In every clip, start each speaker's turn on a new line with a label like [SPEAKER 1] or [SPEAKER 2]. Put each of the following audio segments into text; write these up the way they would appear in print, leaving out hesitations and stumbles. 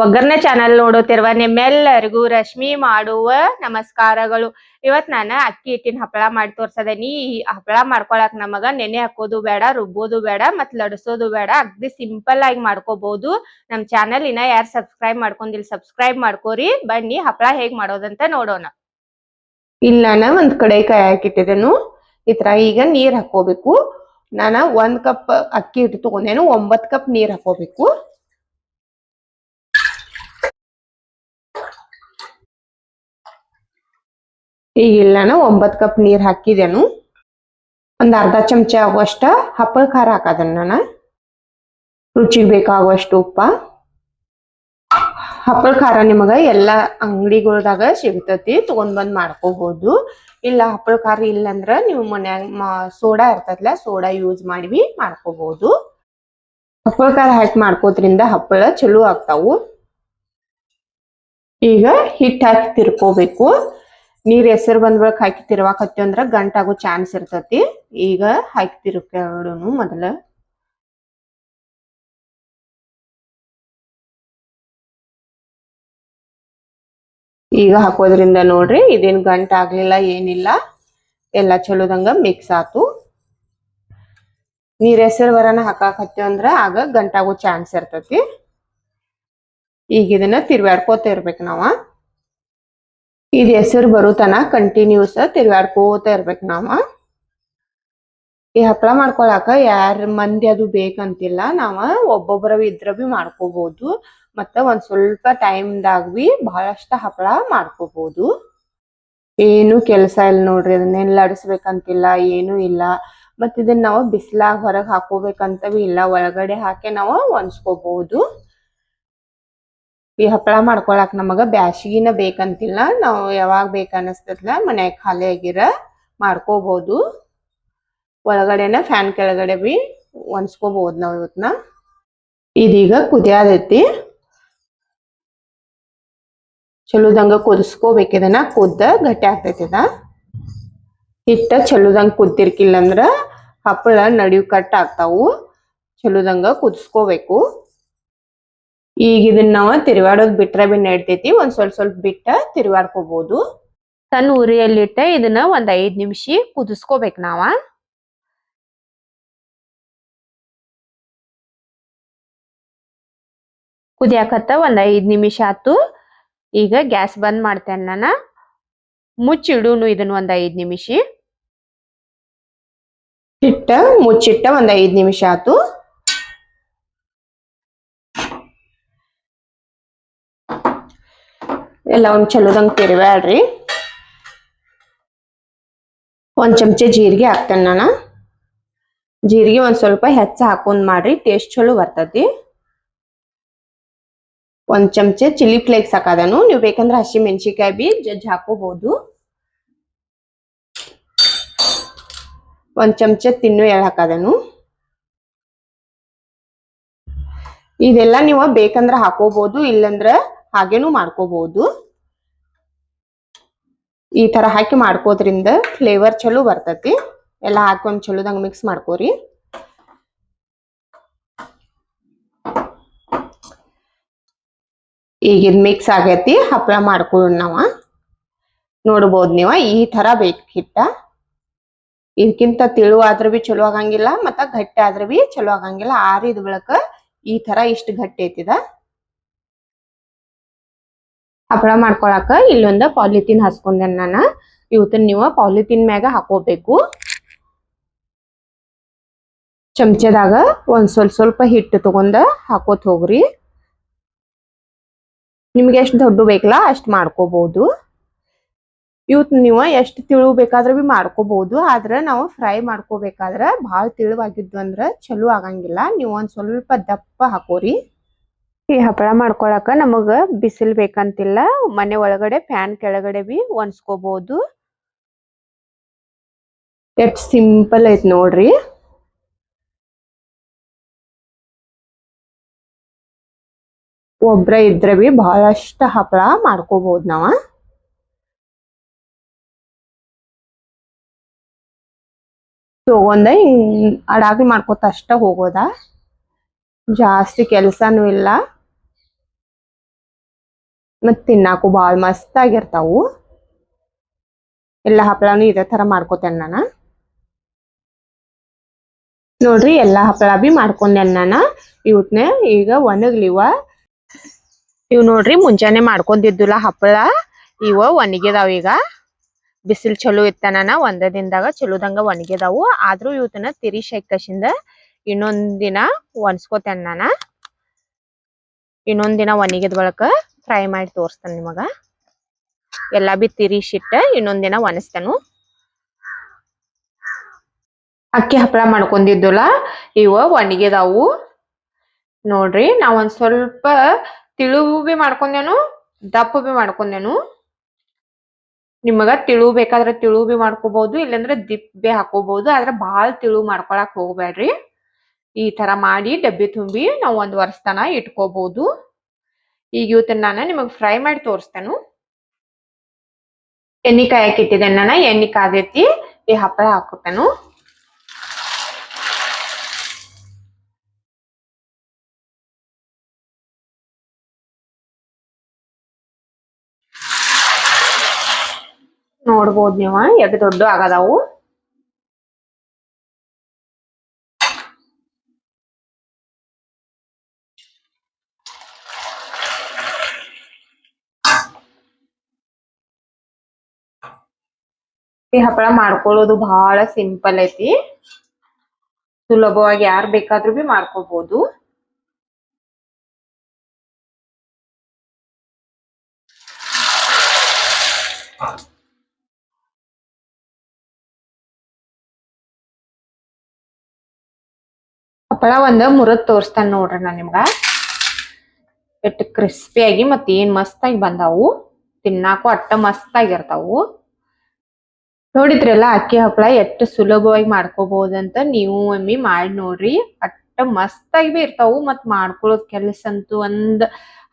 [SPEAKER 1] ಒಗ್ಗರ್ನೆ channel ನೋಡುತ್ತಿರುವ ನಿಮ್ಮೆಲ್ಲರಿಗೂ ರಶ್ಮಿ ಮಾಡುವ ನಮಸ್ಕಾರಗಳು. ಇವತ್ ನಾನು ಅಕ್ಕಿ ಹಿಟ್ಟಿನ ಹಪ್ಪಳ ಮಾಡಿ ತೋರ್ಸದೇನಿ. ಈ ಹಪ್ಪಳ ಮಾಡ್ಕೊಳಕ್ ನಮಗ ನೆನೆ ಹಾಕೋದು ಬೇಡ, ರುಬ್ಬೋದು ಬೇಡ, ಮತ್ ಲಡ್ಸೋದು ಬೇಡ. ಅಗ್ದಿ ಸಿಂಪಲ್ ಆಗಿ ಮಾಡ್ಕೋಬಹುದು. ನಮ್ ಚಾನಲ್ ಇನ್ನ ಯಾರು ಸಬ್ಸ್ಕ್ರೈಬ್ ಮಾಡ್ಕೊಂಡಿಲ್ಲ ಸಬ್ಸ್ಕ್ರೈಬ್ ಮಾಡ್ಕೋರಿ. ಬನ್ನಿ ಹಪ್ಪಳ ಹೇಗ್ ಮಾಡೋದಂತ ನೋಡೋಣ. ಇಲ್ಲಿ ನಾನು ಒಂದ್ ಕಡಾಯಿ ಹಾಕಿಟ್ಟಿದ್ದೇನು. ಈ ತರ ಈಗ ನೀರ್ ಹಾಕೋಬೇಕು. ನಾನು 1 ಕಪ್ ಅಕ್ಕಿ ಹಿಟ್ಟು ತಗೊಂಡೇನು, 9 ಕಪ್ ನೀರ್ ಹಾಕೋಬೇಕು. ಈಗ ಇಲ್ಲ 9 ಕಪ್ ನೀರ್ ಹಾಕಿದೇನು. ಒಂದ್ ಅರ್ಧ ಚಮಚ ಆಗುವಷ್ಟ ಹಪ್ಪಳ ಖಾರ ಹಾಕದನ್ನ ನಾನು. ರುಚಿಗೆ ಬೇಕಾಗುವಷ್ಟು ಉಪ್ಪ. ಹಪ್ಪಳ ಖಾರ ನಿಮಗ ಎಲ್ಲಾ ಅಂಗಡಿಗಳದಾಗ ಸಿಗ್ತತಿ, ತಗೊಂಡ್ ಬಂದ್ ಮಾಡ್ಕೋಬಹುದು. ಇಲ್ಲ ಹಪ್ಪಳ ಖಾರ ಇಲ್ಲ ಅಂದ್ರ ನೀವು ಮನ್ಯಾಗ ಸೋಡಾ ಇರ್ತದಲ್ಲ, ಸೋಡಾ ಯೂಸ್ ಮಾಡಿ ಮಾಡ್ಕೋಬಹುದು. ಹಪ್ಪಳ ಖಾರ ಹಾಕಿ ಮಾಡ್ಕೋದ್ರಿಂದ ಹಪ್ಪಳ ಚಲೋ ಆಗ್ತಾವು. ಈಗ ಹಿಟ್ಟು ಹಾಕಿ ತಿರ್ಕೋಬೇಕು. ನೀರ್ ಹೆಸರು ಬಂದ್ಬಳಕ್ ಹಾಕಿ ತಿರ್ವಾಕತ್ತಿ ಅಂದ್ರ ಗಂಟಾಗೋ ಚಾನ್ಸ್ ಇರ್ತತಿ. ಈಗ ಹಾಕಿ ತಿರ್ಕೋಣು ಮೊದಲ. ಈಗ ಹಾಕೋದ್ರಿಂದ ನೋಡ್ರಿ ಇದೇನ್ ಗಂಟ ಆಗ್ಲಿಲ್ಲ, ಏನಿಲ್ಲ, ಎಲ್ಲಾ ಚಲೋದಂಗ ಮಿಕ್ಸ್ ಆತು. ನೀರ್ ಹೆಸರು ಬರನ ಹಾಕಾಕತ್ತೀವಿ ಅಂದ್ರ ಆಗ ಗಂಟಾಗೋ ಚಾನ್ಸ್ ಇರ್ತತಿ. ಈಗ ಇದನ್ನ ತಿರ್ವಾಡ್ಕೋತ ಇರ್ಬೇಕು ನಾವ. ಇದು ಹೆಸರು ಬರುತನ ಕಂಟಿನ್ಯೂಸ್ ತಿರ್ಗಾಡ್ಕೋತ ಇರ್ಬೇಕು ನಾವ. ಈ ಹಪ್ಪಳ ಮಾಡ್ಕೊಳಕ ಯಾರ ಮಂದಿ ಅದು ಬೇಕಂತಿಲ್ಲ. ನಾವ ಒಬ್ಬೊಬ್ಬರ ಇದ್ರ ಬಿ ಮಾಡ್ಕೋಬಹುದು. ಮತ್ತ ಒಂದ್ ಸ್ವಲ್ಪ ಟೈಮ್ದಾಗ ಬಿ ಬಹಳಷ್ಟ ಹಪ್ಪಳ ಮಾಡ್ಕೋಬಹುದು. ಏನು ಕೆಲಸ ಇಲ್ಲ ನೋಡ್ರಿ. ಅದನ್ನೆಲ್ಲ ಲಡಿಸ್ಬೇಕಂತಿಲ್ಲ, ಏನು ಇಲ್ಲ. ಮತ್ ಇದನ್ನ ನಾವು ಬಿಸ್ಲಾಗ ಹೊರಗ್ ಹಾಕೋಬೇಕಂತ ಬಿ ಇಲ್ಲ. ಒಳಗಡೆ ಹಾಕಿ ನಾವು ಒಣಸ್ಕೋಬಹುದು. ಈ ಹಪ್ಪಳ ಮಾಡ್ಕೊಳಕ್ ನಮಗ ಬ್ಯಾಸಿಗಿನ ಬೇಕಂತಿಲ್ಲ. ನಾವು ಯಾವಾಗ ಬೇಕನ್ನಿಸ್ತದಲ್ಲ ಮನ್ಯಾಗ ಖಾಲಿ ಆಗಿರ ಮಾಡ್ಕೋಬಹುದು. ಒಳಗಡೆನ ಫ್ಯಾನ್ ಕೆಳಗಡೆ ಬಿ ಒಣಸ್ಕೋಬಹುದು ನಾವ್ ಇವತ್ನ. ಇದೀಗ ಕುದಿಯಾದೈತಿ. ಚಲೋದಂಗ ಕುದಿಸ್ಕೋಬೇಕು. ಇದನ್ನ ಕುದ್ದ ಗಟ್ಟಿ ಆಗ್ತೈತಿ. ಇದ ಹಿಟ್ಟ ಚಲೋದಂಗ ಕುದ್ತಿರ್ಕಿಲ್ಲ ಅಂದ್ರ ಹಪ್ಪಳ ನಡಿವು ಕಟ್ ಆಗ್ತಾವು. ಚಲೋದಂಗ ಕುದಿಸ್ಕೋಬೇಕು. ಈಗ ಇದನ್ನ ನಾವ ತಿರುವಾಡೋದ್ ಬಿಟ್ರೆ ಬಿ ನಡ್ತೈತಿ. ಒಂದ್ ಸ್ವಲ್ಪ ಬಿಟ್ಟ ತಿರುವಾಡ್ಕೋಬಹುದು. ಸಣ್ಣ ಉರಿಯಲ್ಲಿಟ್ಟ ಇದನ್ನ ಒಂದ್ 5 ನಿಮಿಷ ಕುದಿಸ್ಕೋಬೇಕು ನಾವ. ಕುದಿಯಾಕತ್ತ ಒಂದ್ 5 ನಿಮಿಷ ಆತು. ಈಗ ಗ್ಯಾಸ್ ಬಂದ್ ಮಾಡ್ತೇನೆ ನಾನು. ಮುಚ್ಚಿಡುನು ಇದನ್ನ ಒಂದ್ 5 ನಿಮಿಷ. ಹಿಟ್ಟ ಮುಚ್ಚಿಟ್ಟ ಒಂದ್ 5 ನಿಮಿಷ ಆತು. ಎಲ್ಲ ಒಂದ್ ಚಲೋದಂಗ ತಿರುವಾಡ್ರಿ. ಒಂದ್ ಚಮಚ ಜೀರಿಗೆ ಹಾಕ್ತೇನೆ ನಾನು. ಜೀರಿಗೆ ಒಂದ್ ಸ್ವಲ್ಪ ಹೆಚ್ಚ ಹಾಕೊಂಡ್ ಮಾಡ್ರಿ, ಟೇಸ್ಟ್ ಚಲೋ ಬರ್ತತಿ. ಒಂದ್ ಚಮಚ ಚಿಲ್ಲಿ ಫ್ಲೇಕ್ಸ್ ಹಾಕದನು. ನೀವು ಬೇಕಂದ್ರೆ ಹಸಿ ಮೆಣಸಿಕಾಯಿ ಬಿ ಜಜ್ಜಿ ಹಾಕೋಬಹುದು. ಒಂದ್ ಚಮಚ ತಿನ್ನು ಎಳ್ಳು ಹಾಕದನು. ಇದೆಲ್ಲ ನೀವು ಬೇಕಂದ್ರ ಹಾಕೋಬಹುದು, ಇಲ್ಲಂದ್ರ ಹಾಗೇನು ಮಾಡ್ಕೋಬಹುದು. ಈ ತರ ಹಾಕಿ ಮಾಡ್ಕೋದ್ರಿಂದ ಫ್ಲೇವರ್ ಚಲೋ ಬರ್ತತಿ. ಎಲ್ಲ ಹಾಕಿ ಒಂದ್ ಚಲೋದಂಗ ಮಿಕ್ಸ್ ಮಾಡ್ಕೋರಿ. ಈಗ ಇದು ಮಿಕ್ಸ್ ಆಗೈತಿ. ಹಪ್ಪಳ ಮಾಡ್ಕೊಳ್ಳೋಣ ನಾವ. ನೋಡ್ಬೋದು ನೀವ ಈ ತರ ಬೇಕು ಹಿಟ್ಟ. ಇದಕ್ಕಿಂತ ತಿಳು ಆದ್ರ ಬಿ ಚಲೋ ಆಗಂಗಿಲ್ಲ, ಮತ್ತ ಗಟ್ಟಿ ಆದ್ರ ಬಿ ಚಲೋ ಆಗಂಗಿಲ್ಲ. ಆರಿದ ಬಳಕ ಈ ತರ ಇಷ್ಟ ಗಟ್ಟಿ ಐತಿದ. ಹಪ್ಪಳ ಮಾಡ್ಕೊಳಕ ಇಲ್ಲೊಂದ ಪಾಲಿಥೀನ್ ಹಾಸ್ಕೊಂಡೆ ನಾನು. ಇವತ್ತನ್ನ ನೀವು ಪಾಲಿಥೀನ್ ಮ್ಯಾಗ ಹಾಕೋಬೇಕು. ಚಮಚದಾಗ ಒಂದ್ ಸ್ವಲ್ಪ ಹಿಟ್ಟು ತಗೊಂಡ ಹಾಕೋತ್ ಹೋಗ್ರಿ. ನಿಮ್ಗೆ ಎಷ್ಟು ದೊಡ್ಡ ಬೇಕಲ್ಲ ಅಷ್ಟ್ ಮಾಡ್ಕೋಬಹುದು. ಇವತ್ ನೀವು ಎಷ್ಟು ತಿಳು ಬೇಕಾದ್ರೆ ಬಿ ಮಾಡ್ಕೋಬಹುದು. ಆದ್ರೆ ನಾವು ಫ್ರೈ ಮಾಡ್ಕೋಬೇಕಾದ್ರ ಬಹಳ ತಿಳುವಾಗಿದ್ವು ಅಂದ್ರ ಚಲೋ ಆಗಂಗಿಲ್ಲ. ನೀವು ಒಂದ್ ಸ್ವಲ್ಪ ದಪ್ಪ ಹಾಕೋರಿ. ಈ ಹಪ್ಪಳ ಮಾಡ್ಕೊಳಕ ನಮಗ ಬಿಸಿಲ್ ಬೇಕಂತಿಲ್ಲ. ಮನೆ ಒಳಗಡೆ ಫ್ಯಾನ್ ಕೆಳಗಡೆ ಬಿ ಒಣಸ್ಕೋಬಹುದು. ಎಷ್ಟ್ ಸಿಂಪಲ್ ಐತ್ ನೋಡ್ರಿ. ಒಬ್ರ ಇದ್ರ ಬಿ ಬಹಳಷ್ಟ ಹಪ್ಪಳ ಮಾಡ್ಕೋಬಹುದು ನಾವ. ತಗೊಂಡ ಅಡಾಗಿ ಮಾಡ್ಕೋತ ಅಷ್ಟ ಹೋಗೋದ. ಜಾಸ್ತಿ ಕೆಲ್ಸಾನು ಇಲ್ಲ. ಮತ್ ತಿನ್ನಾಕು ಬಾಳ ಮಸ್ತ್ ಆಗಿರ್ತಾವು. ಎಲ್ಲಾ ಹಪ್ಪಳನು ಇದೇ ತರ ಮಾಡ್ಕೋತೇನೆ ನಾನು. ನೋಡ್ರಿ ಎಲ್ಲಾ ಹಪ್ಪಳ ಬಿ ಮಾಡ್ಕೊಂಡೇನ್ ನಾನು. ಇವತ್ನ ಈಗ ಒಣಗ್ಲಿವ. ಇವ್ ನೋಡ್ರಿ ಮುಂಜಾನೆ ಮಾಡ್ಕೊಂಡಿದ್ದುಲ್ಲ ಹಪ್ಪಳ ಇವ ಒಣಗಿದಾವ. ಈಗ ಬಿಸಿಲ್ ಚಲೋ ಇತ್ತನ ಒಂದ ದಿನದಾಗ ಚಲೋದಂಗ ಒಣಗಿದಾವು. ಆದ್ರೂ ಇವತ್ತನ ತಿರಿಶೈಕಶಿಂದ ಇನ್ನೊಂದ್ ದಿನ ಒಣಸ್ಕೋತೇನೆ ನಾನು. ಇನ್ನೊಂದ್ ದಿನ ಒಣಗಿದ ಬಳಕ ಫ್ರೈ ಮಾಡಿ ತೋರಿಸ್ತೇನೆ ನಿಮಗ. ಎಲ್ಲಾ ಬಿ ತಿರಿಶಿಟ್ಟ ಇನ್ನೊಂದ್ ದಿನ ಒಣಸ್ತೇನು. ಅಕ್ಕಿ ಹಪ್ಪಳ ಮಾಡ್ಕೊಂಡಿದ್ದುಲ್ಲ ಇವ ಒಣಗಿದಾವು. ನೋಡ್ರಿ ನಾವ್ ಒಂದ್ ಸ್ವಲ್ಪ ತಿಳು ಬಿ ಮಾಡ್ಕೊಂಡೇನು, ದಪ್ಪ ಬಿ ಮಾಡ್ಕೊಂಡೇನು. ನಿಮಗ ತಿಳು ಬೇಕಾದ್ರೆ ತಿಳು ಬಿ ಮಾಡ್ಕೋಬಹುದು, ಇಲ್ಲಾಂದ್ರೆ ದಿಪ್ ಬಿ ಹಾಕೋಬಹುದು. ಆದ್ರೆ ಬಾಳ್ ತಿಳು ಮಾಡ್ಕೊಳಕ್ ಹೋಗ್ಬೇಡ್ರಿ. ಈ ತರ ಮಾಡಿ ಡಬ್ಬಿ ತುಂಬಿ ನಾವ್ ಒಂದ್ ವರ್ಷ ತನ ಇಟ್ಕೋಬಹುದು. ಈಗ ಇವತ್ತನ್ನ ನಾನು ನಿಮಗ್ ಫ್ರೈ ಮಾಡಿ ತೋರಿಸ್ತೇನು. ಎಣ್ಣೆ ಕಾಯಕ್ ಇಟ್ಟಿದ್ದೇನೆ ನಾನು. ಎಣ್ಣೆ ಕಾದೈತಿ, ಈ ಹಪ್ಪಳ ಹಾಕೋತೇನು. ನೋಡ್ಬೋದು ನೀವ ಎಷ್ಟು ದೊಡ್ಡ ಆಗದಾವು. ಈ ಹಪ್ಪಳ ಮಾಡ್ಕೊಳ್ಳೋದು ಬಹಳ ಸಿಂಪಲ್ ಐತಿ. ಸುಲಭವಾಗಿ ಯಾರು ಬೇಕಾದ್ರೂ ಬಿ ಮಾಡ್ಕೋಬಹುದು. ಹಪ್ಪಳ ಒಂದ ಮುರದ್ ತೋರಿಸ್ತಾನ ನೋಡ್ರಿ ನಾನ್ ನಿಮ್ಗ. ಎಷ್ಟು ಕ್ರಿಸ್ಪಿಯಾಗಿ ಮತ್ತ ಏನ್ ಮಸ್ತಾಗಿ ಬಂದಾವು. ತಿನ್ನಾಕು ಅಟ್ಟ ಮಸ್ತ್ ಆಗಿರ್ತಾವು. ನೋಡಿದ್ರಲ್ಲ ಅಕ್ಕಿ ಹಪ್ಪಳ ಎಷ್ಟು ಸುಲಭವಾಗಿ ಮಾಡ್ಕೋಬಹುದಂತ. ನೀವು ಒಮ್ಮೆ ಮಾಡಿ ನೋಡ್ರಿ. ಅಟ್ಟ ಮಸ್ತಾಗಿ ಬಿ ಇರ್ತಾವು. ಮತ್ ಮಾಡ್ಕೊಳ್ಳೋದ್ ಕೆಲಸ ಅಂತೂ ಒಂದ್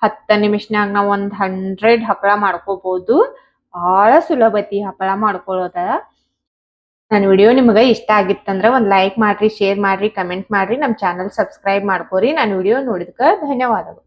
[SPEAKER 1] 10 ನಿಮಿಷನಾಗ ನಾವ್ ಒಂದ್ 100 ಹಪ್ಪಳ ಮಾಡ್ಕೋಬಹುದು. ಬಹಳ ಸುಲಭ ಐತಿ ಹಪ್ಪಳ ಮಾಡ್ಕೊಳ್ಳೋದ. ನನ್ನ ವಿಡಿಯೋ ನಿಮಗ ಇಷ್ಟ ಆಗಿತ್ತಂದ್ರ ಒಂದ್ ಲೈಕ್ ಮಾಡ್ರಿ, ಶೇರ್ ಮಾಡ್ರಿ, ಕಮೆಂಟ್ ಮಾಡ್ರಿ. ನಮ್ ಚಾನಲ್ ಸಬ್ಸ್ಕ್ರೈಬ್ ಮಾಡ್ಕೋರಿ. ನನ್ನ ವಿಡಿಯೋ ನೋಡಿದ್ಕ ಧನ್ಯವಾದಗಳು.